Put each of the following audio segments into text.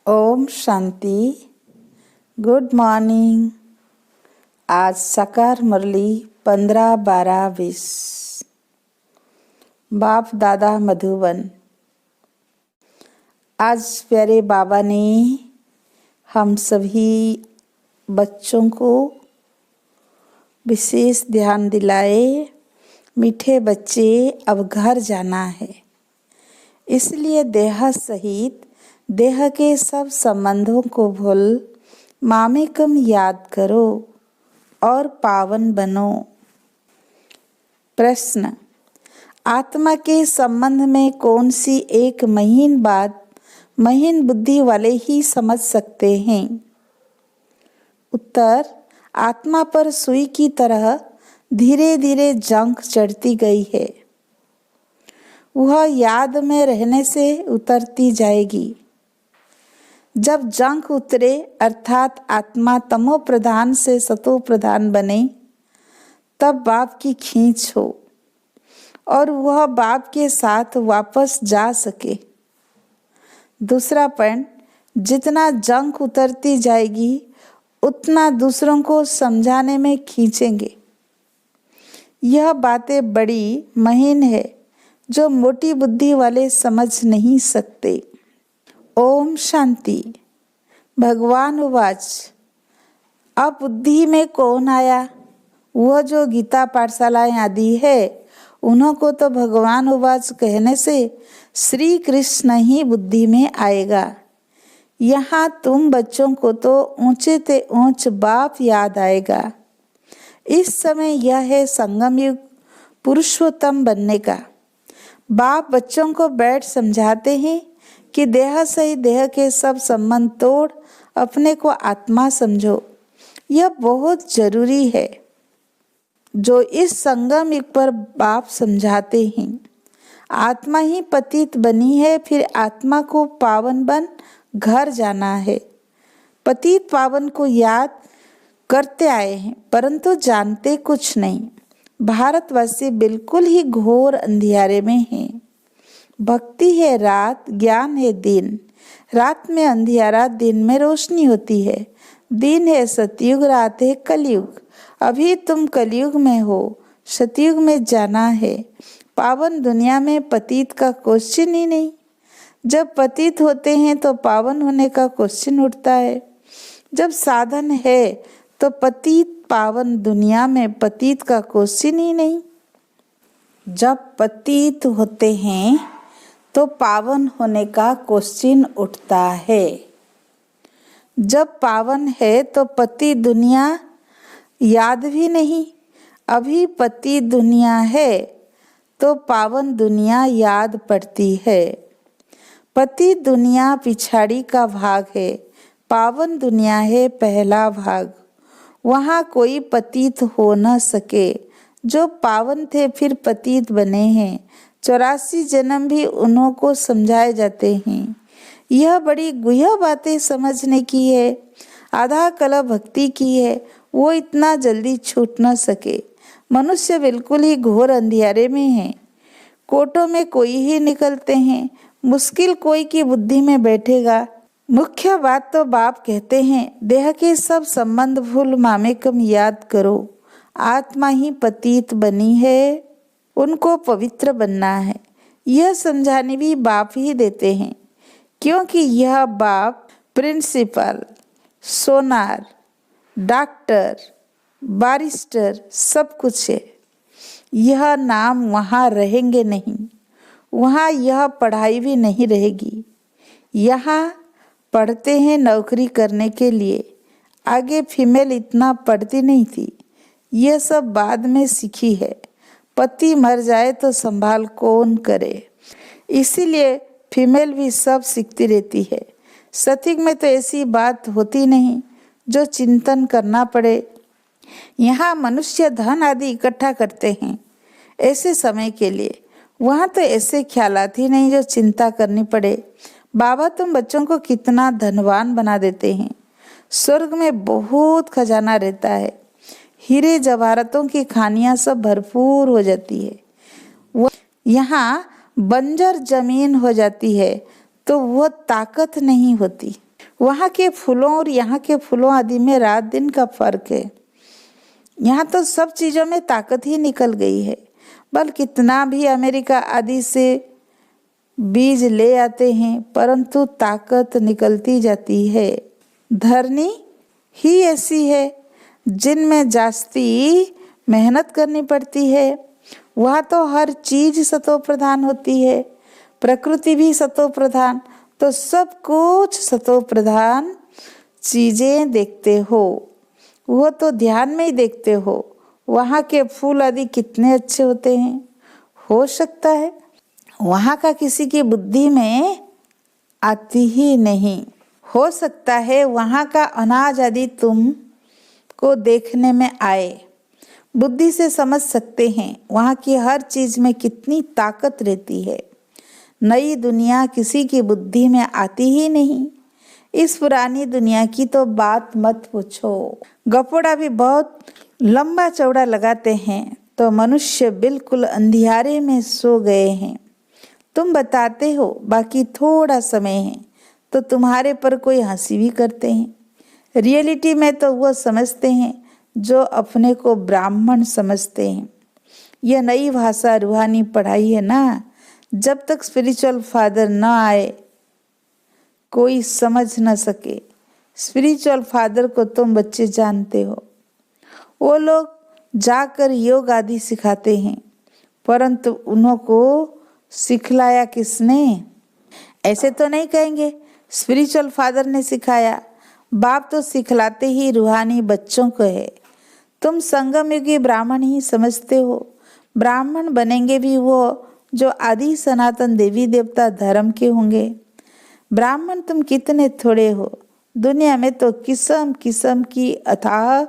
Om Shanti. Good morning. आज साकार मुरली 15-12-20। बाप दादा मधुबन। आज प्यारे बाबा ने हम सभी बच्चों को विशेष ध्यान दिलाए। मीठे बच्चे, अब घर जाना है, इसलिए देह सहित देह के सब संबंधों को भूल मामेकम याद करो और पावन बनो। प्रश्न: आत्मा के संबंध में कौन सी एक महीन बात महीन बुद्धि वाले ही समझ सकते हैं? उत्तर: आत्मा पर सुई की तरह धीरे धीरे जंग चढ़ती गई है। वह याद में रहने से उतरती जाएगी। जब जंग उतरे अर्थात आत्मा तमो प्रधान से सतो प्रधान बने, तब बाप की खींच हो और वह बाप के साथ वापस जा सके। दूसरा पॉइंट, जितना जंग उतरती जाएगी उतना दूसरों को समझाने में खींचेंगे। यह बातें बड़ी महीन है जो मोटी बुद्धि वाले समझ नहीं सकते। ओम शांति। भगवान उवाच: अब बुद्धि में कौन आया? वह जो गीता पाठशालाएं आदि है, उन्हों को तो भगवान उवाच कहने से श्री कृष्ण ही बुद्धि में आएगा। यहाँ तुम बच्चों को तो ऊंचे ते ऊंच बाप याद आएगा। इस समय यह है संगम युग, पुरुषोत्तम बनने का। बाप बच्चों को बैठ समझाते हैं कि देह सहित देह के सब संबंध तोड़ अपने को आत्मा समझो। यह बहुत जरूरी है जो इस संगम युग पर बाप समझाते हैं। आत्मा ही पतित बनी है, फिर आत्मा को पावन बन घर जाना है। पतित पावन को याद करते आए हैं, परंतु जानते कुछ नहीं। भारतवासी बिल्कुल ही घोर अंधियारे में हैं। भक्ति है रात, ज्ञान है दिन। रात में अंधियारा, दिन में रोशनी होती है। दिन है सतयुग, रात है कलयुग। अभी तुम कलयुग में हो, सतयुग में जाना है। पावन दुनिया में पतित का क्वेश्चन ही नहीं। जब पतित होते हैं तो पावन होने का क्वेश्चन उठता है। जब साधन है तो पतित पावन दुनिया में पतित का क्वेश्चन ही नहीं। जब पतित होते हैं तो पावन होने का क्वेश्चन उठता है। जब पावन है तो पति दुनिया याद भी नहीं। अभी पति दुनिया है तो पावन दुनिया याद पड़ती है। पति दुनिया पिछाड़ी का भाग है, पावन दुनिया है पहला भाग। वहाँ कोई पतित हो न सके। जो पावन थे फिर पतित बने हैं। 84 जन्म भी उन्हों को समझाए जाते हैं। यह बड़ी गुह्य बातें समझने की है। आधा कला भक्ति की है, वो इतना जल्दी छूट न सके। मनुष्य बिल्कुल ही घोर अंधियारे में है। कोटों में कोई ही निकलते हैं, मुश्किल कोई की बुद्धि में बैठेगा। मुख्य बात तो बाप कहते हैं, देह के सब संबंध भूल मामेकम याद करो। आत्मा ही पतित बनी है, उनको पवित्र बनना है। यह समझाने भी बाप ही देते हैं, क्योंकि यह बाप प्रिंसिपल, सोनार, डॉक्टर, बारिस्टर सब कुछ है। यह नाम वहाँ रहेंगे नहीं। वहाँ यह पढ़ाई भी नहीं रहेगी। यहाँ पढ़ते हैं नौकरी करने के लिए। आगे फीमेल इतना पढ़ती नहीं थी, यह सब बाद में सीखी है। पति मर जाए तो संभाल कौन करे, इसीलिए फीमेल भी सब सीखती रहती है। सतयुग में तो ऐसी बात होती नहीं जो चिंतन करना पड़े। यहाँ मनुष्य धन आदि इकट्ठा करते हैं ऐसे समय के लिए। वहाँ तो ऐसे ख्यालात ही नहीं जो चिंता करनी पड़े। बाबा तुम बच्चों को कितना धनवान बना देते हैं। स्वर्ग में बहुत खजाना रहता है। हीरे जवाहरातों की खानियां सब भरपूर हो जाती है। वो यहाँ बंजर जमीन हो जाती है तो वो ताकत नहीं होती। वहाँ के फूलों और यहाँ के फूलों आदि में रात दिन का फर्क है। यहाँ तो सब चीज़ों में ताकत ही निकल गई है। बल कितना भी अमेरिका आदि से बीज ले आते हैं, परंतु ताकत निकलती जाती है। धरनी ही ऐसी है जिनमें जास्ती मेहनत करनी पड़ती है। वहाँ तो हर चीज सतो प्रधान होती है, प्रकृति भी सतो प्रधान, तो सब कुछ सतो प्रधान चीजें देखते हो, वो तो ध्यान में ही देखते हो। वहाँ के फूल आदि कितने अच्छे होते हैं। हो सकता है वहाँ का किसी की बुद्धि में आती ही नहीं। हो सकता है वहाँ का अनाज आदि तुम को देखने में आए, बुद्धि से समझ सकते हैं वहाँ की हर चीज में कितनी ताकत रहती है। नई दुनिया किसी की बुद्धि में आती ही नहीं। इस पुरानी दुनिया की तो बात मत पूछो। गपोड़ा भी बहुत लंबा चौड़ा लगाते हैं तो मनुष्य बिल्कुल अंधियारे में सो गए हैं। तुम बताते हो बाकी थोड़ा समय है तो तुम्हारे पर कोई हंसी भी करते हैं। रियलिटी में तो वो समझते हैं जो अपने को ब्राह्मण समझते हैं। यह नई भाषा रूहानी पढ़ाई है ना, जब तक स्पिरिचुअल फादर न आए कोई समझ न सके। स्पिरिचुअल फादर को तुम बच्चे जानते हो, वो लोग जाकर योग आदि सिखाते हैं, परंतु उनको सिखलाया किसने? ऐसे तो नहीं कहेंगे स्पिरिचुअल फादर ने सिखाया। बाप तो सिखलाते ही रूहानी बच्चों को है। तुम संगम युगी ब्राह्मण ही समझते हो। ब्राह्मण बनेंगे भी वो जो आदि सनातन देवी देवता धर्म के होंगे। ब्राह्मण तुम कितने थोड़े हो। दुनिया में तो किस्म किस्म की अथाह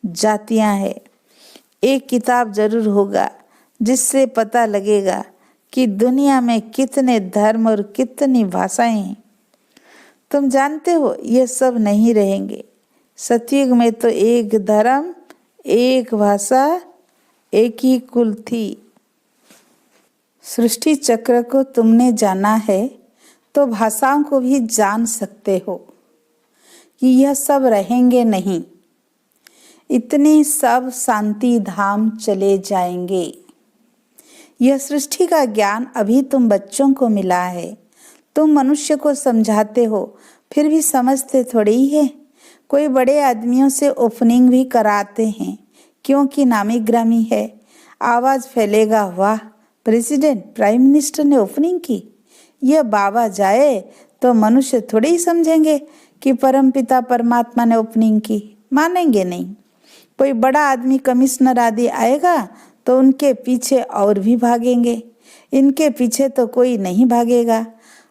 जातियां हैं। एक किताब जरूर होगा जिससे पता लगेगा कि दुनिया में कितने धर्म और कितनी भाषाएं हैं। तुम जानते हो ये सब नहीं रहेंगे। सतयुग में तो एक धर्म, एक भाषा, एक ही कुल थी। सृष्टि चक्र को तुमने जाना है तो भाषाओं को भी जान सकते हो कि यह सब रहेंगे नहीं। इतनी सब शांति धाम चले जाएंगे। यह सृष्टि का ज्ञान अभी तुम बच्चों को मिला है। तुम मनुष्य को समझाते हो, फिर भी समझते थोड़ी ही है। कोई बड़े आदमियों से ओपनिंग भी कराते हैं क्योंकि नामी ग्रामी है। आवाज फैलेगा, वाह प्रेसिडेंट प्राइम मिनिस्टर ने ओपनिंग की। यह बाबा जाए तो मनुष्य थोड़े ही समझेंगे कि परमपिता परमात्मा ने ओपनिंग की, मानेंगे नहीं। कोई बड़ा आदमी कमिश्नर आदि आएगा तो उनके पीछे और भी भागेंगे। इनके पीछे तो कोई नहीं भागेगा।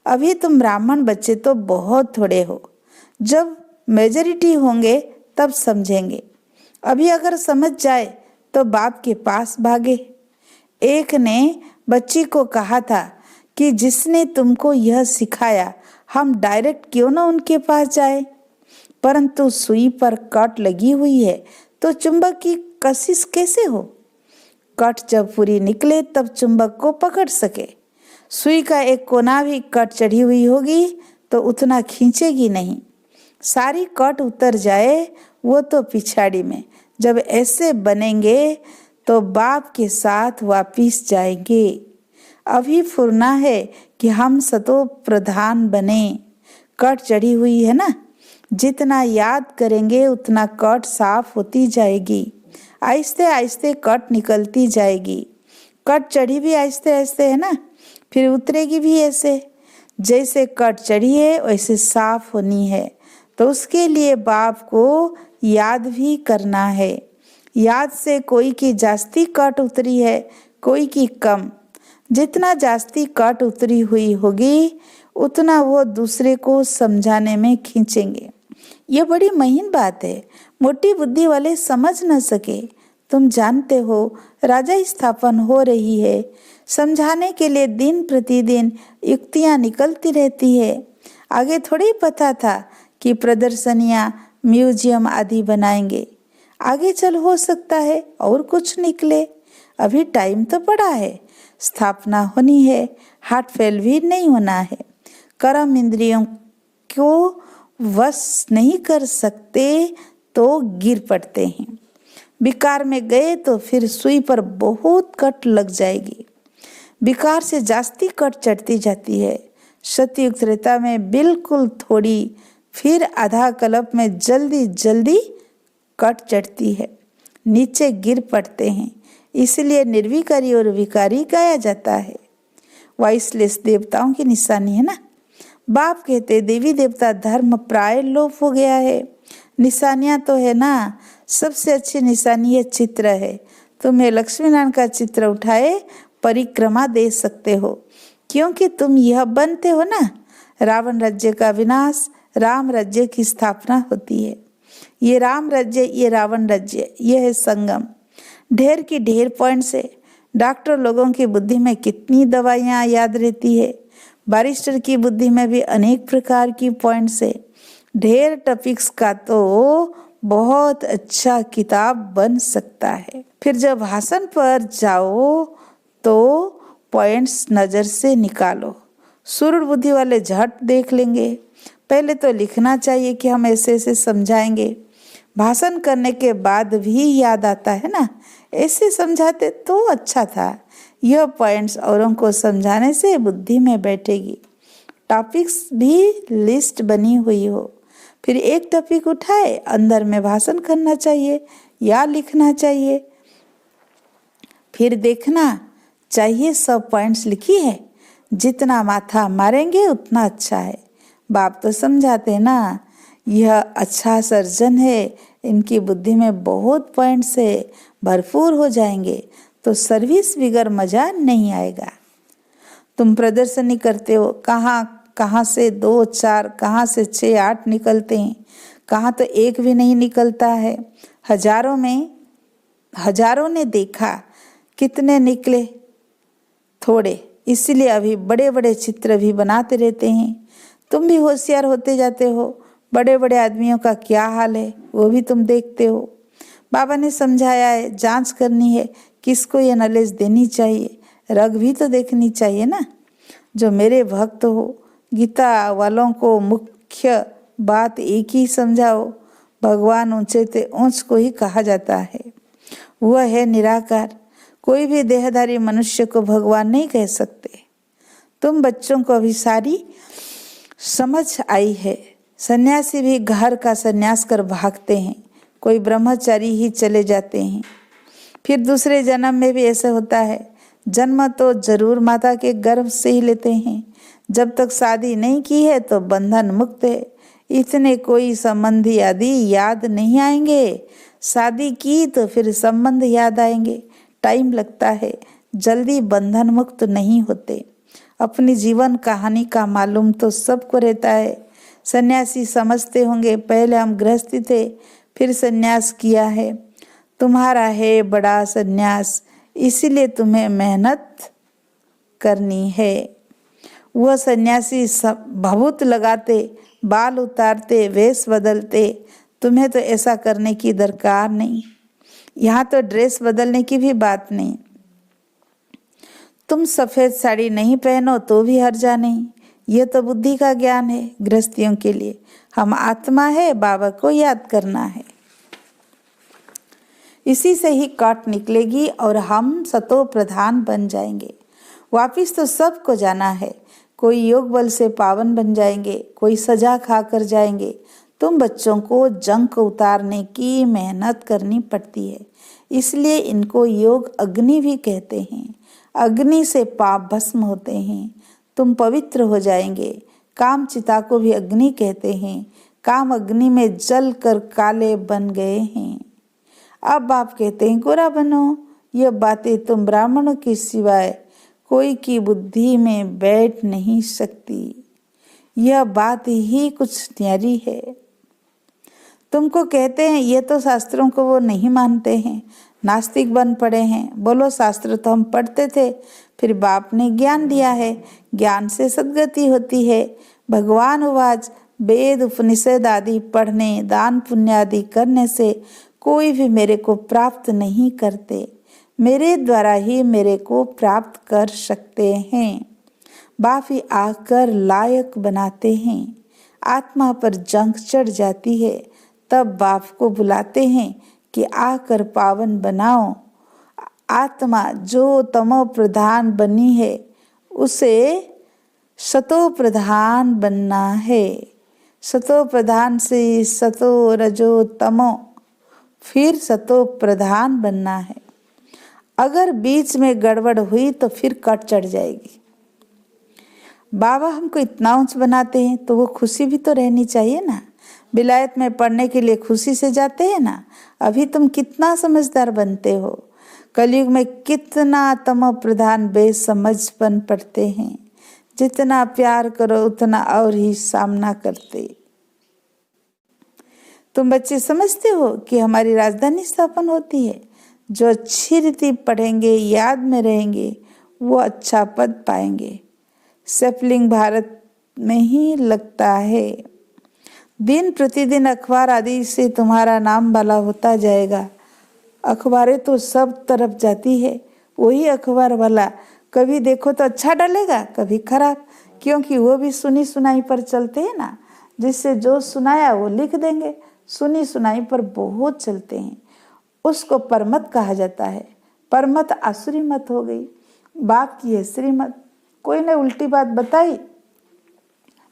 अभी तुम ब्राह्मण बच्चे तो बहुत थोड़े हो। जब मेजॉरिटी होंगे तब समझेंगे। अभी अगर समझ जाए तो बाप के पास भागे। एक ने बच्ची को कहा था कि जिसने तुमको यह सिखाया हम डायरेक्ट क्यों ना उनके पास जाए, परंतु सुई पर कट लगी हुई है तो चुंबक की कशिश कैसे हो? कट जब पूरी निकले तब चुंबक को पकड़ सके। सुई का एक कोना भी कट चढ़ी हुई होगी तो उतना खींचेगी नहीं। सारी कट उतर जाए वो तो पिछाड़ी में। जब ऐसे बनेंगे तो बाप के साथ वापिस जाएंगे। अभी फुरना है कि हम सतो प्रधान बने। कट चढ़ी हुई है ना, जितना याद करेंगे उतना कट साफ होती जाएगी। आहिस्ते आहिस्ते कट निकलती जाएगी। कट चढ़ी भी आहिस्ते आहिस्ते है ना, फिर उतरेगी भी ऐसे। जैसे कट चढ़ी है वैसे साफ होनी है, तो उसके लिए बाप को याद भी करना है। याद से कोई की जास्ती कट उतरी है, कोई की कम। जितना जास्ती कट उतरी हुई होगी उतना वो दूसरे को समझाने में खींचेंगे। ये बड़ी महीन बात है, मोटी बुद्धि वाले समझ न सके। तुम जानते हो राजा स्थापन हो रही है। समझाने के लिए दिन प्रतिदिन युक्तियां निकलती रहती है। आगे थोड़ी पता था कि प्रदर्शनियां, म्यूजियम आदि बनाएंगे। आगे चल हो सकता है और कुछ निकले। अभी टाइम तो पड़ा है। स्थापना होनी है, हार्ट फेल भी नहीं होना है। कर्म इंद्रियों को वश नहीं कर सकते तो गिर पड़ते हैं। विकार में गए तो फिर सुई पर बहुत कट लग जाएगी। विकार से जास्ती कट चढ़ती जाती है। सतयुग त्रेता में बिल्कुल थोड़ी, फिर आधा कल्प में जल्दी जल्दी कट चढ़ती है, नीचे गिर पड़ते हैं। इसलिए निर्विकारी और विकारी गाया जाता है। वॉइसलेस देवताओं की निशानी है ना। बाप कहते देवी देवता धर्म प्राय लोप हो गया है। निशानियां तो है ना, सबसे अच्छी निशानी ये चित्र है। तुम्हें लक्ष्मी नारायण का चित्र उठाए परिक्रमा दे सकते हो, क्योंकि तुम यह बनते हो ना, रावण राज्य का विनाश, राम राज्य की स्थापना होती है। ये राम राज्य, ये रावण राज्य, यह है संगम। ढेर की ढेर पॉइंट से डॉक्टर लोगों की बुद्धि में कितनी दवाइयाँ याद रहती है, बैरिस्टर की बुद्धि में भी अनेक प्रकार की पॉइंट से ढेर टॉपिक्स का तो बहुत अच्छा किताब बन सकता है। फिर जब भाषण पर जाओ तो पॉइंट्स नज़र से निकालो। सुरुड़ बुद्धि वाले झट देख लेंगे। पहले तो लिखना चाहिए कि हम ऐसे ऐसे समझाएंगे, भाषण करने के बाद भी याद आता है ना, ऐसे समझाते तो अच्छा था। यह पॉइंट्स औरों को समझाने से बुद्धि में बैठेगी। टॉपिक्स भी लिस्ट बनी हुई हो, फिर एक टॉपिक उठाए, अंदर में भाषण करना चाहिए या लिखना चाहिए। फिर देखना चाहिए सब पॉइंट्स लिखी है। जितना माथा मारेंगे उतना अच्छा है। बाप तो समझाते हैं ना, यह अच्छा सर्जन है, इनकी बुद्धि में बहुत पॉइंट्स से भरपूर हो जाएंगे तो सर्विस बिगर मजा नहीं आएगा। तुम प्रदर्शनी करते हो, कहाँ से 2, 4, कहाँ से 6, 8 निकलते हैं, कहाँ तो एक भी नहीं निकलता है। हजारों ने देखा, कितने निकले? थोड़े। इसलिए अभी बड़े बड़े चित्र भी बनाते रहते हैं। तुम भी होशियार होते जाते हो। बड़े बड़े आदमियों का क्या हाल है वो भी तुम देखते हो। बाबा ने समझाया है, जांच करनी है, किसको ये नॉलेज देनी चाहिए, रग भी तो देखनी चाहिए ना। जो मेरे भक्त हो, गीता वालों को मुख्य बात एक ही समझाओ, भगवान ऊंचे ते ऊंच को ही कहा जाता है। वह है निराकार। कोई भी देहधारी मनुष्य को भगवान नहीं कह सकते। तुम बच्चों को अभी सारी समझ आई है। सन्यासी भी घर का सन्यास कर भागते हैं, कोई ब्रह्मचारी ही चले जाते हैं। फिर दूसरे जन्म में भी ऐसा होता है। जन्म तो जरूर माता के गर्भ से ही लेते हैं। जब तक शादी नहीं की है तो बंधन मुक्त है। इतने कोई संबंधी आदि याद नहीं आएंगे। शादी की तो फिर संबंध याद आएंगे। टाइम लगता है, जल्दी बंधन मुक्त नहीं होते। अपनी जीवन कहानी का मालूम तो सबको रहता है। सन्यासी समझते होंगे, पहले हम गृहस्थी थे, फिर सन्यास किया है। तुम्हारा है बड़ा सन्यास, इसीलिए तुम्हें मेहनत करनी है। वह सन्यासी सब भभूत लगाते, बाल उतारते, वेश बदलते। तुम्हें तो ऐसा करने की दरकार नहीं। यहाँ तो ड्रेस बदलने की भी बात नहीं। तुम सफ़ेद साड़ी नहीं पहनो तो भी हर्जा नहीं। यह तो बुद्धि का ज्ञान है। गृहस्थियों के लिए हम आत्मा है, बाबा को याद करना है। इसी से ही काट निकलेगी और हम सतो प्रधान बन जाएंगे। वापिस तो सबको जाना है। कोई योग बल से पावन बन जाएंगे, कोई सजा खा कर जाएंगे। तुम बच्चों को जंक उतारने की मेहनत करनी पड़ती है, इसलिए इनको योग अग्नि भी कहते हैं। अग्नि से पाप भस्म होते हैं, तुम पवित्र हो जाएंगे। काम चिता को भी अग्नि कहते हैं। काम अग्नि में जल कर काले बन गए हैं। अब आप कहते हैं गोरा बनो। यह बातें तुम ब्राह्मणों के सिवाय कोई की बुद्धि में बैठ नहीं सकती। यह बात ही कुछ न्यारी है। तुमको कहते हैं ये तो शास्त्रों को वो नहीं मानते हैं, नास्तिक बन पड़े हैं। बोलो शास्त्र तो हम पढ़ते थे, फिर बाप ने ज्ञान दिया है, ज्ञान से सद्गति होती है। भगवान उवाच, वेद उपनिषद आदि पढ़ने, दान पुण्य आदि करने से कोई भी मेरे को प्राप्त नहीं करते। मेरे द्वारा ही मेरे को प्राप्त कर सकते हैं। बाप ही आकर लायक बनाते हैं। आत्मा पर जंग चढ़ जाती है, तब बाप को बुलाते हैं कि आकर पावन बनाओ। आत्मा जो तमो प्रधान बनी है उसे सतो प्रधान बनना है। सतो प्रधान से सतो रजो तमो, फिर सतो प्रधान बनना है। अगर बीच में गड़बड़ हुई तो फिर कट चढ़ जाएगी। बाबा हमको इतना ऊंच बनाते हैं तो वो खुशी भी तो रहनी चाहिए ना। विलायत में पढ़ने के लिए खुशी से जाते हैं ना। अभी तुम कितना समझदार बनते हो। कलयुग में कितना तमो प्रधान बेसमझपन पड़ते हैं। जितना प्यार करो उतना और ही सामना करते। तुम बच्चे समझते हो कि हमारी राजधानी स्थापन होती है। जो अच्छी रीति पढ़ेंगे, याद में रहेंगे, वो अच्छा पद पाएंगे। सेफलिंग भारत में ही लगता है। दिन प्रतिदिन अखबार आदि से तुम्हारा नाम भला होता जाएगा। अखबारें तो सब तरफ जाती है। वही अखबार वाला कभी देखो तो अच्छा डालेगा, कभी खराब, क्योंकि वो भी सुनी सुनाई पर चलते हैं ना। जिससे जो सुनाया वो लिख देंगे। सुनी सुनाई पर बहुत चलते हैं। उसको परमत कहा जाता है। परमत आसुरी मत हो गई। बाप की है श्रीमत। कोई ने उल्टी बात बताई,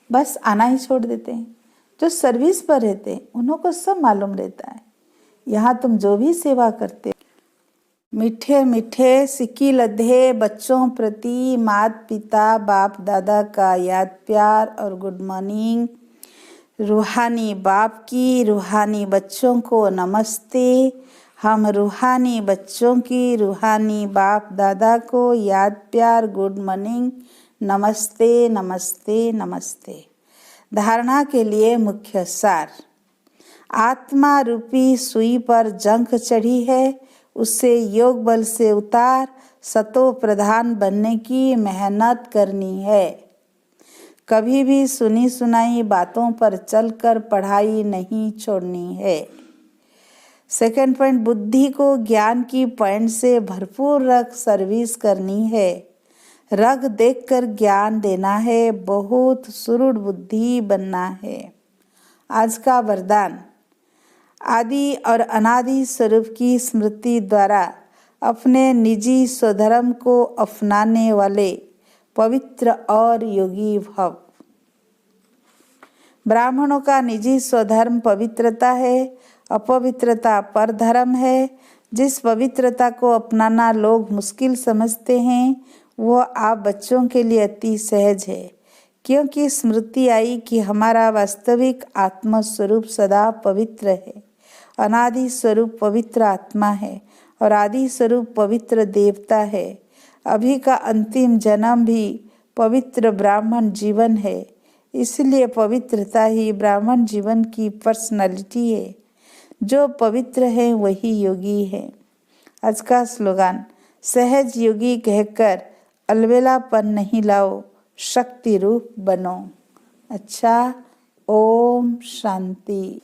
बस आना ही छोड़ देते हैं। जो सर्विस पर रहते हैं उन्हों को सब मालूम रहता है। यहाँ तुम जो भी सेवा करते, मीठे मीठे सिक्की लद्दे बच्चों प्रति माता पिता बाप दादा का याद प्यार और गुड मॉर्निंग। रूहानी बाप की रूहानी बच्चों को नमस्ते। हम रूहानी बच्चों की रूहानी बाप दादा को याद प्यार गुड मॉर्निंग, नमस्ते नमस्ते नमस्ते। धारणा के लिए मुख्य सार। आत्मा रूपी सुई पर जंग चढ़ी है, उससे योग बल से उतार सतो प्रधान बनने की मेहनत करनी है। कभी भी सुनी सुनाई बातों पर चलकर पढ़ाई नहीं छोड़नी है। सेकंड पॉइंट, बुद्धि को ज्ञान की पॉइंट से भरपूर रख सर्विस करनी है। रग देखकर ज्ञान देना है। बहुत सुदृढ़ बुद्धि बनना है। आज का वरदान, आदि और अनादि स्वरूप की स्मृति द्वारा अपने निजी स्वधर्म को अपनाने वाले पवित्र और योगी भव। ब्राह्मणों का निजी स्वधर्म पवित्रता है, अपवित्रता परधर्म है। जिस पवित्रता को अपनाना लोग मुश्किल समझते हैं वो आप बच्चों के लिए अति सहज है, क्योंकि स्मृति आई कि हमारा वास्तविक आत्म स्वरूप सदा पवित्र है। अनादि स्वरूप पवित्र आत्मा है और आदि स्वरूप पवित्र देवता है। अभी का अंतिम जन्म भी पवित्र ब्राह्मण जीवन है। इसलिए पवित्रता ही ब्राह्मण जीवन की पर्सनालिटी है। जो पवित्र है वही योगी है। आज का स्लोगान, सहज योगी कहकर अलबेलापन नहीं लाओ, शक्ति रूप बनो। अच्छा, ओम शांति।